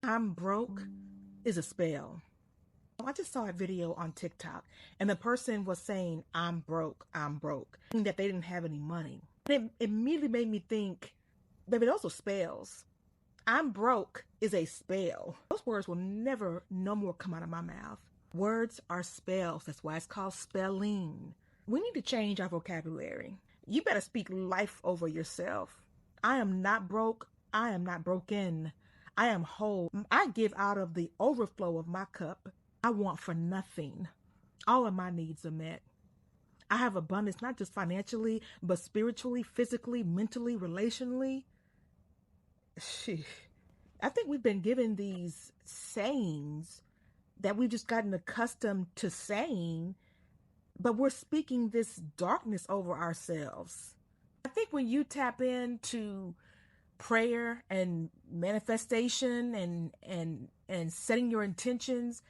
I'm broke is a spell. I just saw a video on TikTok and the person was saying, I'm broke, meaning that they didn't have any money. And it immediately made me think, baby, those are spells. I'm broke is a spell. Those words will never, no more come out of my mouth. Words are spells. That's why it's called spelling. We need to change our vocabulary. You better speak life over yourself. I am not broke. I am not broken. I am whole. I give out of the overflow of my cup. I want for nothing. All of my needs are met. I have abundance, not just financially, but spiritually, physically, mentally, relationally. Sheesh. I think we've been given these sayings that we've just gotten accustomed to saying, but we're speaking this darkness over ourselves. I think when you tap into prayer and manifestation and setting your intentions,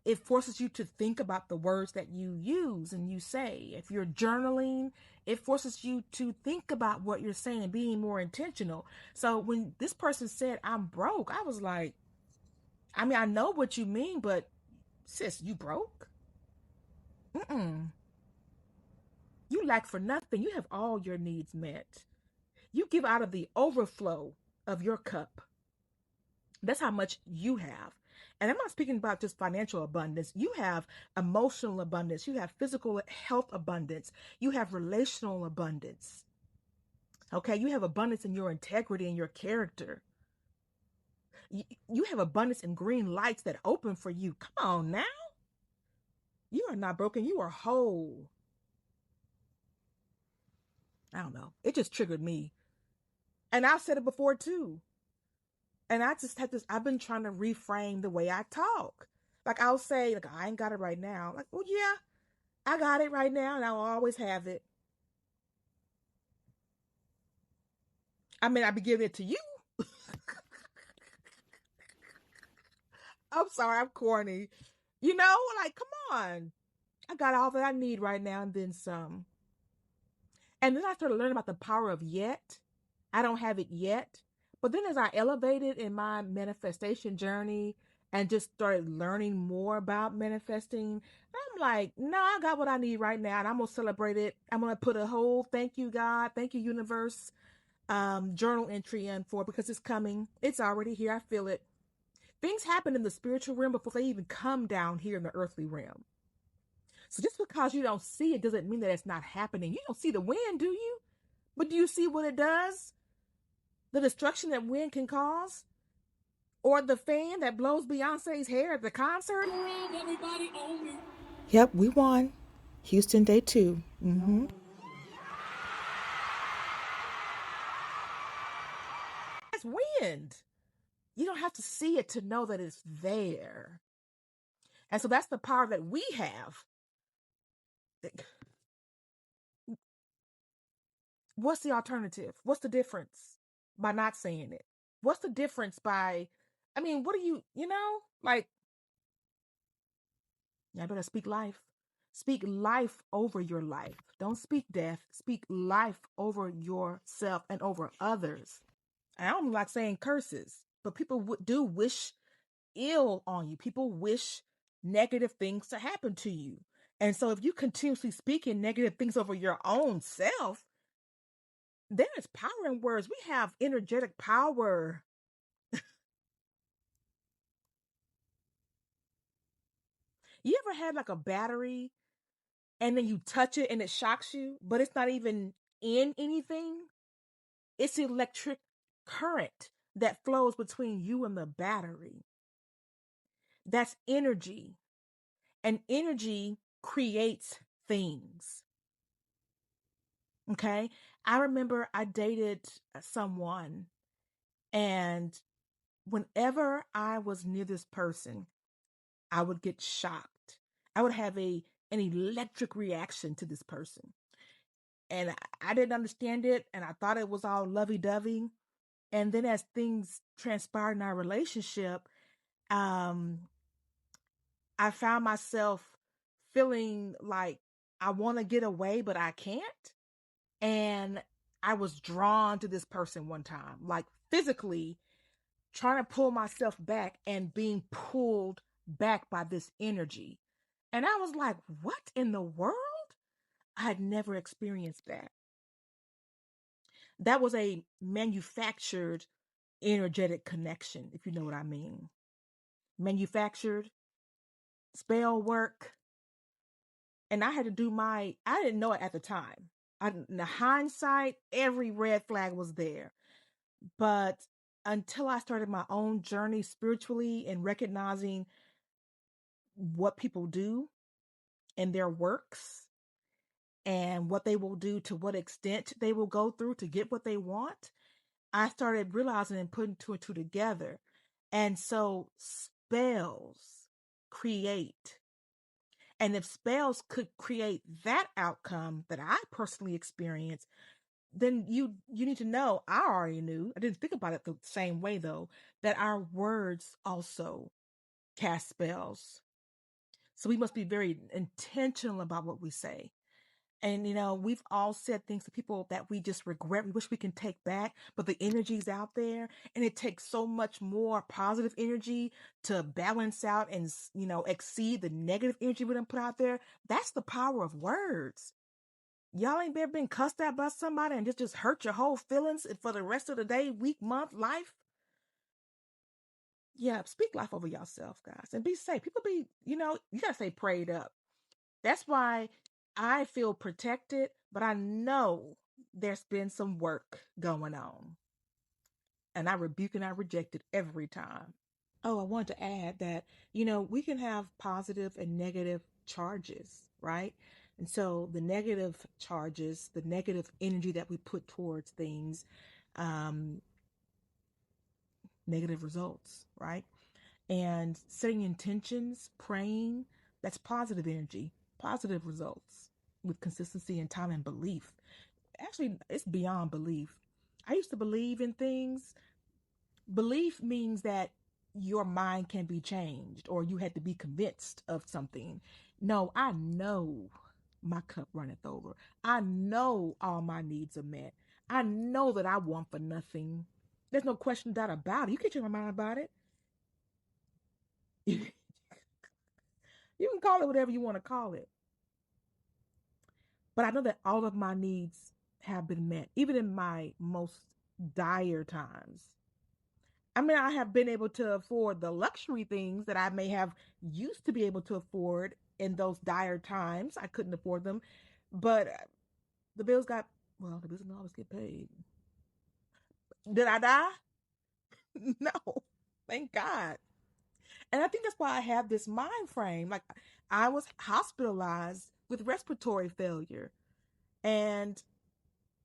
it forces you to think about the words that you use and you say. If you're journaling, it forces you to think about what you're saying and being more intentional. So when this person said I'm broke, I was like, I mean, I know what you mean, but sis, you broke? Mm-mm. You lack for nothing. You have all your needs met. You give out of the overflow of your cup. That's how much you have. And I'm not speaking about just financial abundance. You have emotional abundance. You have physical health abundance. You have relational abundance. Okay. You have abundance in your integrity and your character. You have abundance in green lights that open for you. Come on now. You are not broken. You are whole. I don't know. It just triggered me. And I've said it before too. And I just had this, I've been trying to reframe the way I talk. Like I'll say, like, I ain't got it right now. Like, well, yeah, I got it right now and I'll always have it. I mean, I'll be giving it to you. I'm sorry, I'm corny. You know, like, come on. I got all that I need right now and then some. And then I started learning about the power of yet. I don't have it yet. But then as I elevated in my manifestation journey and just started learning more about manifesting, I'm like, no, I got what I need right now. And I'm going to celebrate it. I'm going to put a whole thank you, God, thank you, universe, journal entry in for it because it's coming. It's already here. I feel it. Things happen in the spiritual realm before they even come down here in the earthly realm. So just because you don't see it doesn't mean that it's not happening. You don't see the wind, do you? But do you see what it does? The destruction that wind can cause? Or the fan that blows Beyonce's hair at the concert? Yep, we won. Houston Day 2. Mm-hmm. That's wind. You don't have to see it to know that it's there. And so that's the power that we have. What's the alternative? What's the difference by not saying it? What's the difference by, I mean, what do you know? Like, I better speak life. Speak life over your life. Don't speak death. Speak life over yourself and over others. I don't like saying curses, but people do wish ill on you. People wish negative things to happen to you. And so if you continuously speaking negative things over your own self, there is power in words. We have energetic power. You ever had like a battery and then you touch it and it shocks you, but it's not even in anything? It's electric current that flows between you and the battery. That's energy. And energy creates things. Okay. I remember I dated someone, and whenever I was near this person, I would get shocked. I would have an electric reaction to this person. And I didn't understand it, and I thought it was all lovey dovey. And then as things transpired in our relationship, um, I found myself feeling like I want to get away, but I can't. And I was drawn to this person one time, like physically. trying to pull myself back and being pulled back by this energy. And I was like, what in the world? I had never experienced that. That was a manufactured energetic connection, if you know what I mean. Manufactured spell work. And I had to do I didn't know it at the time. In the hindsight, every red flag was there. But until I started my own journey spiritually and recognizing what people do in their works and what they will do, to what extent they will go through to get what they want, I started realizing and putting two and two together. And so spells create. And if spells could create that outcome that I personally experienced, then you need to know, I already knew, I didn't think about it the same way though, that our words also cast spells. So we must be very intentional about what we say. And, we've all said things to people that we just regret, we wish we can take back, but the energy's out there. And it takes so much more positive energy to balance out and, exceed the negative energy we done put out there. That's the power of words. Y'all ain't ever been cussed out by somebody and just hurt your whole feelings for the rest of the day, week, month, life? Yeah, speak life over yourself, guys, and be safe. People you gotta stay prayed up. That's why I feel protected, but I know there's been some work going on. And I rebuke and I reject it every time. Oh, I wanted to add that, we can have positive and negative charges, right? And so the negative charges, the negative energy that we put towards things, um, negative results, right? And setting intentions, praying, that's positive energy, positive results with consistency and time and belief. Actually, it's beyond belief. I used to believe in things. Belief means that your mind can be changed or you had to be convinced of something. No, I know my cup runneth over. I know all my needs are met. I know that I want for nothing. There's no question doubt about it. You can't change my mind about it. You can call it whatever you want to call it. But I know that all of my needs have been met, even in my most dire times. I mean, I have been able to afford the luxury things that I may have used to be able to afford in those dire times. I couldn't afford them. But the bills don't always get paid. Did I die? No. Thank God. And I think that's why I have this mind frame. Like, I was hospitalized with respiratory failure. And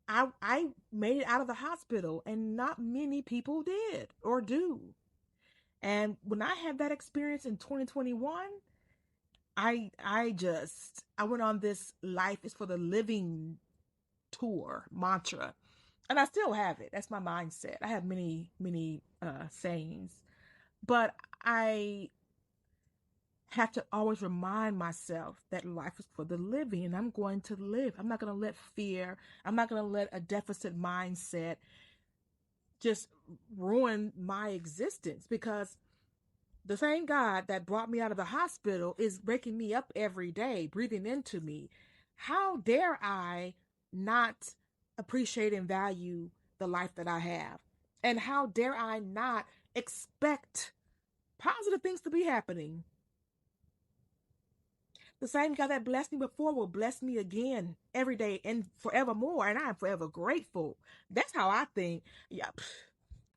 I made it out of the hospital, and not many people did or do. And when I had that experience in 2021, I went on this life is for the living tour mantra. And I still have it. That's my mindset. I have many sayings. But I have to always remind myself that life is for the living, and I'm going to live. I'm not going to let fear, I'm not going to let a deficit mindset just ruin my existence, because the same God that brought me out of the hospital is waking me up every day, breathing into me. How dare I not appreciate and value the life that I have? And how dare I not expect positive things to be happening? The same God that blessed me before will bless me again every day and forevermore. And I am forever grateful. That's how I think. Yeah.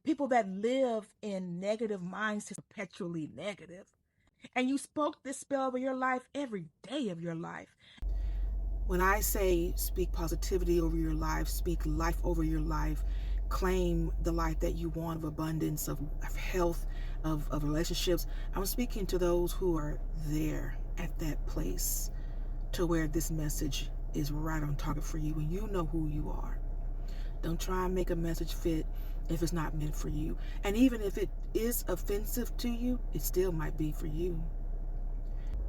People that live in negative mindsets, perpetually negative. And you spoke this spell over your life every day of your life. When I say speak positivity over your life, speak life over your life, claim the life that you want, of abundance, of health, of relationships, I'm speaking to those who are there at that place, to where this message is right on target for you, and you know who you are. Don't try and make a message fit if it's not meant for you. And even if it is offensive to you, it still might be for you.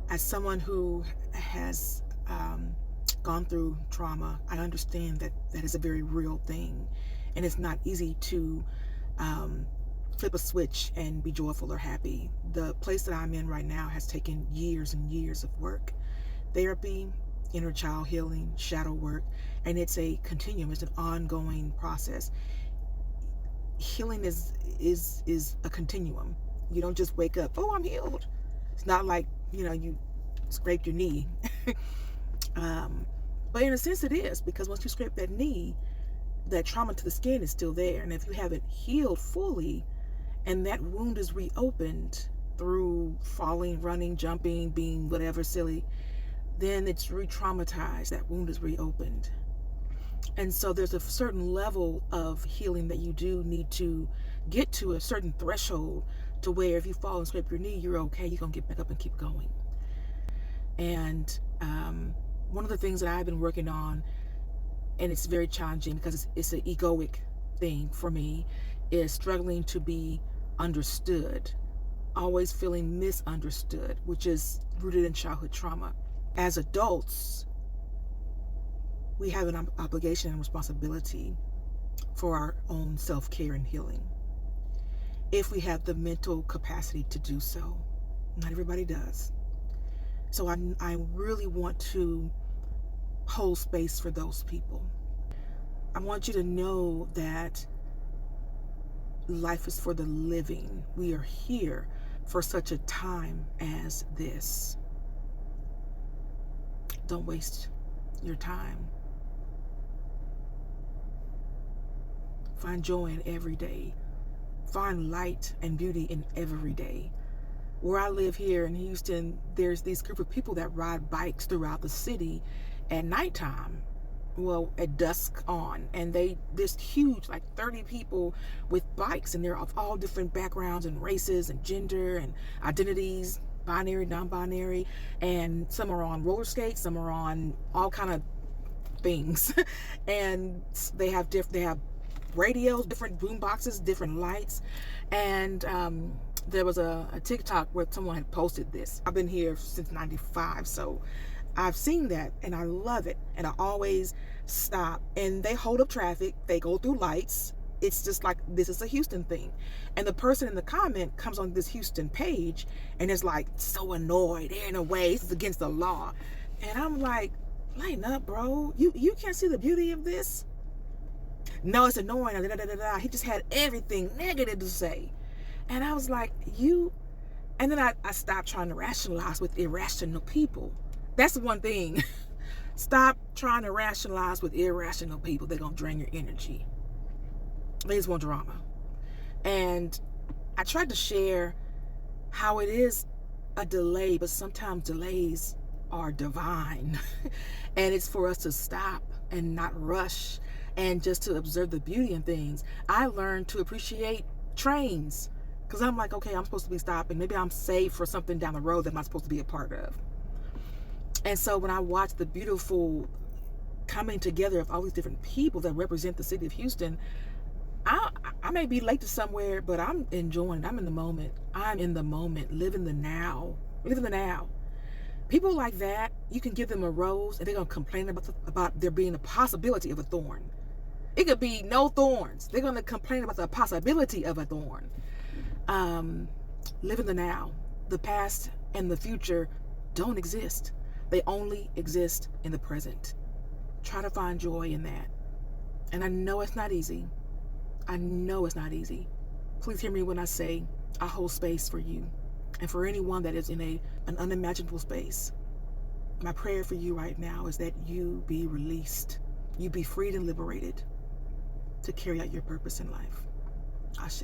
As someone who has gone through trauma, I understand that that is a very real thing, and it's not easy to flip a switch and be joyful or happy. The place that I'm in right now has taken years and years of work, therapy, inner child healing, shadow work, and it's a continuum. It's an ongoing process. Healing is a continuum. You don't just wake up, oh, I'm healed. It's not like, you scraped your knee. But in a sense it is, because once you scrape that knee, that trauma to the skin is still there. And if you haven't healed fully and that wound is reopened through falling, running, jumping, being whatever silly, then it's re-traumatized. That wound is reopened. And so there's a certain level of healing that you do need to get to, a certain threshold, to where if you fall and scrape your knee, you're okay. You're going to get back up and keep going. And one of the things that I've been working on, and it's very challenging because it's an egoic thing for me, is struggling to be understood, always feeling misunderstood, which is rooted in childhood trauma. As adults, we have an obligation and responsibility for our own self-care and healing, if we have the mental capacity to do so. Not everybody does. So I really want to hold space for those people. I want you to know that life is for the living. We are here for such a time as this. Don't waste your time. Find joy in every day. Find light and beauty in every day. Where I live here in Houston, there's these group of people that ride bikes throughout the city at nighttime. Well, at dusk on, and this huge, like 30 people with bikes, and they're of all different backgrounds and races and gender and identities, binary, non-binary, and some are on roller skates, some are on all kind of things, and they have radios, different boom boxes, different lights. And there was a TikTok where someone had posted this. I've been here since '95, so I've seen that and I love it. And I always stop, and they hold up traffic, they go through lights. It's just like, this is a Houston thing. And the person in the comment comes on this Houston page and is like so annoyed, they're in a way, it's against the law. And I'm like, lighten up, bro. You can't see the beauty of this? No, it's annoying. He just had everything negative to say. And I was like, and then I stopped trying to rationalize with irrational people. That's the one thing. Stop trying to rationalize with irrational people. They're going to drain your energy. They just want drama. And I tried to share how it is a delay, but sometimes delays are divine. And it's for us to stop and not rush, and just to observe the beauty in things. I learned to appreciate trains, because I'm like, okay, I'm supposed to be stopping. Maybe I'm saved for something down the road that I'm not supposed to be a part of. And so when I watch the beautiful coming together of all these different people that represent the city of Houston, I may be late to somewhere, but I'm enjoying it. I'm in the moment. I'm in the moment, living the now. Living the now. People like that, you can give them a rose and they're going to complain about there being a possibility of a thorn. It could be no thorns. They're going to complain about the possibility of a thorn. Live in the now. The past and the future don't exist. They only exist in the present. Try to find joy in that. And I know it's not easy. I know it's not easy. Please hear me when I say I hold space for you. And for anyone that is in an unimaginable space, my prayer for you right now is that you be released. You be freed and liberated to carry out your purpose in life. Ashe.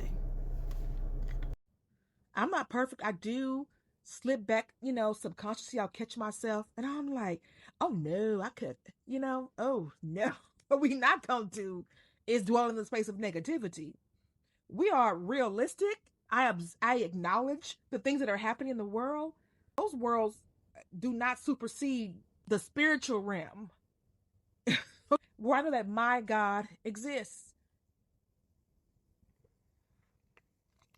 I'm not perfect. I do slip back, subconsciously. I'll catch myself and I'm like, oh no, I could, oh no. What we not going to do is dwell in the space of negativity. We are realistic. I acknowledge the things that are happening in the world. Those worlds do not supersede the spiritual realm. Where I know that my God exists.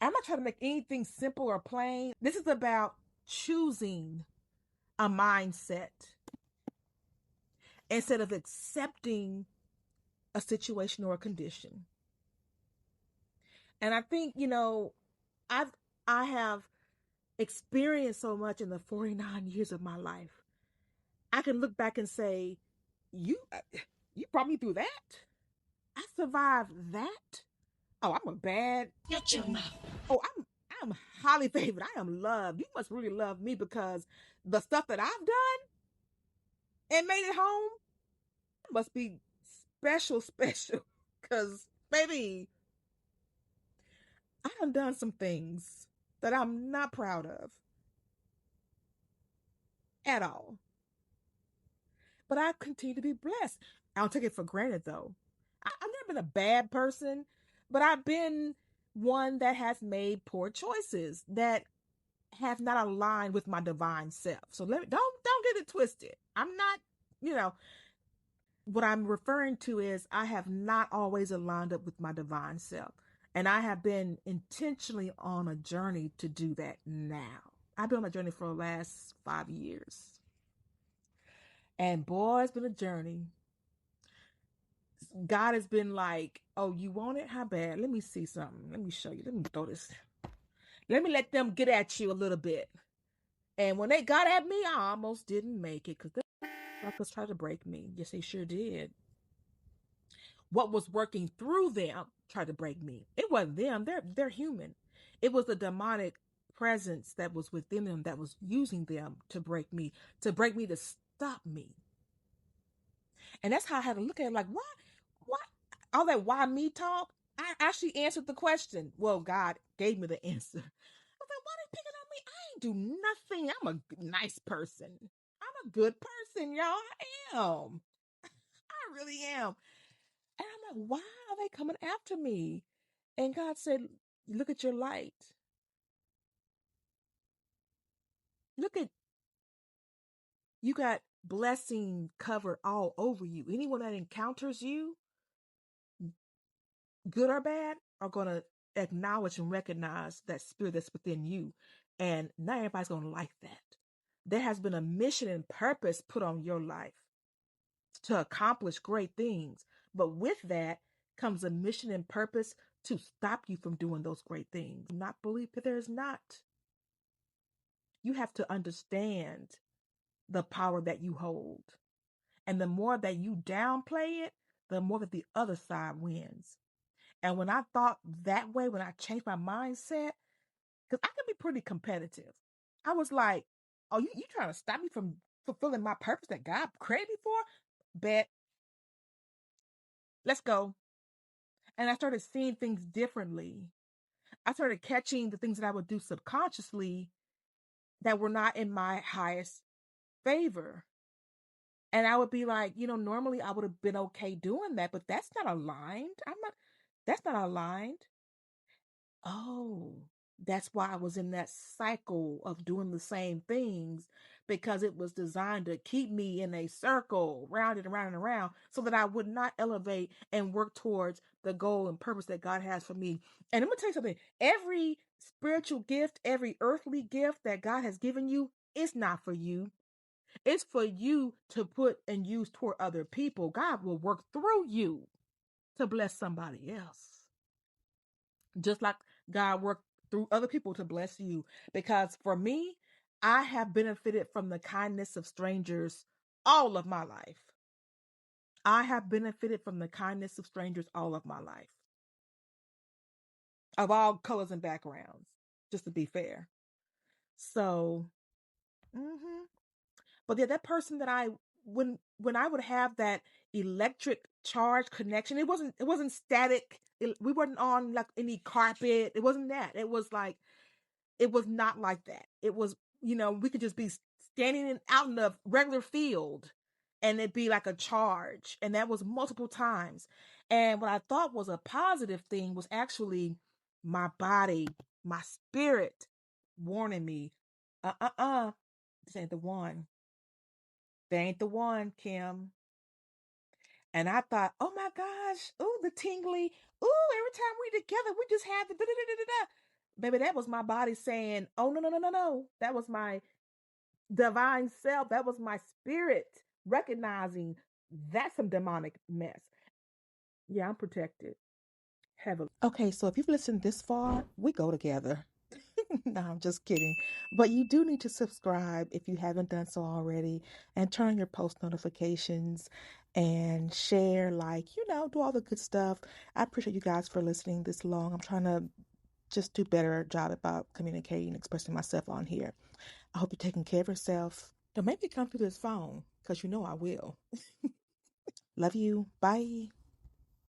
I'm not trying to make anything simple or plain. This is about choosing a mindset instead of accepting a situation or a condition. And I think, I've I have experienced so much in the 49 years of my life. I can look back and say, you you brought me through that. I survived that. Oh, I'm a bad. Shut your mouth. Oh, I'm highly favored. I am loved. You must really love me because the stuff that I've done and made it home must be special, special. Cause baby, I done some things that I'm not proud of at all. But I continue to be blessed. I don't take it for granted though. I've never been a bad person, but I've been one that has made poor choices that have not aligned with my divine self. So don't get it twisted. I'm not, you know, what I'm referring to is I have not always aligned up with my divine self. And I have been intentionally on a journey to do that now. I've been on a journey for the last 5 years. And boy, it's been a journey. God has been like, oh, you want it? How bad? Let me see something. Let me show you. Let me throw this. Let me let them get at you a little bit. And when they got at me, I almost didn't make it because the fuckers tried to break me. Yes, they sure did. What was working through them tried to break me. It wasn't them. They're human. It was the demonic presence that was within them that was using them to break me to stop me. And that's how I had to look at it like, why all that why me talk? I actually answered the question. Well, God gave me the answer. I was like, why they picking on me? I ain't do nothing. I'm a nice person. I'm a good person, y'all. I am. I really am. And I'm like, why are they coming after me? And God said, look at your light. Look at, you got blessing covered all over you. Anyone that encounters you, good or bad, are going to acknowledge and recognize that spirit that's within you. And not everybody's going to like that. There has been a mission and purpose put on your life to accomplish great things. But with that comes a mission and purpose to stop you from doing those great things. Not believe that there's not. You have to understand the power that you hold. And the more that you downplay it, the more that the other side wins. And when I thought that way, when I changed my mindset, because I can be pretty competitive, I was like, oh, you trying to stop me from fulfilling my purpose that God created me for? Bet. Let's go. And I started seeing things differently. I started catching the things that I would do subconsciously that were not in my highest favor. And I would be like, normally I would have been okay doing that, but that's not aligned. That's not aligned. Oh, that's why I was in that cycle of doing the same things because it was designed to keep me in a circle, round and around and around, so that I would not elevate and work towards the goal and purpose that God has for me. And I'm going to tell you something, every spiritual gift, every earthly gift that God has given you, it's not for you. It's for you to put and use toward other people. God will work through you to bless somebody else. Just like God worked through other people to bless you. Because for me, I have benefited from the kindness of strangers all of my life. I have benefited from the kindness of strangers all of my life. Of all colors and backgrounds, just to be fair. So, but yeah, that person that when I would have that electric charge connection, it wasn't static. We weren't on like any carpet. It wasn't that. It was not like that. It was, we could just be standing out in the regular field and it'd be like a charge. And that was multiple times. And what I thought was a positive thing was actually my body, my spirit warning me, this ain't the one. They ain't the one, Kim. And I thought, oh my gosh, ooh, the tingly, ooh, every time we together, we just have the da da da da da. Baby, that was my body saying, oh no, no, no, no, no. That was my divine self. That was my spirit recognizing that's some demonic mess. Yeah, I'm protected. Okay, so if you've listened this far, we go together. No, I'm just kidding. But you do need to subscribe if you haven't done so already, and turn on your post notifications and share, like, do all the good stuff. I appreciate you guys for listening this long. I'm trying to just do better job about communicating, expressing myself on here. I hope you're taking care of yourself. Don't make me come through this phone, because I will. Love you. Bye.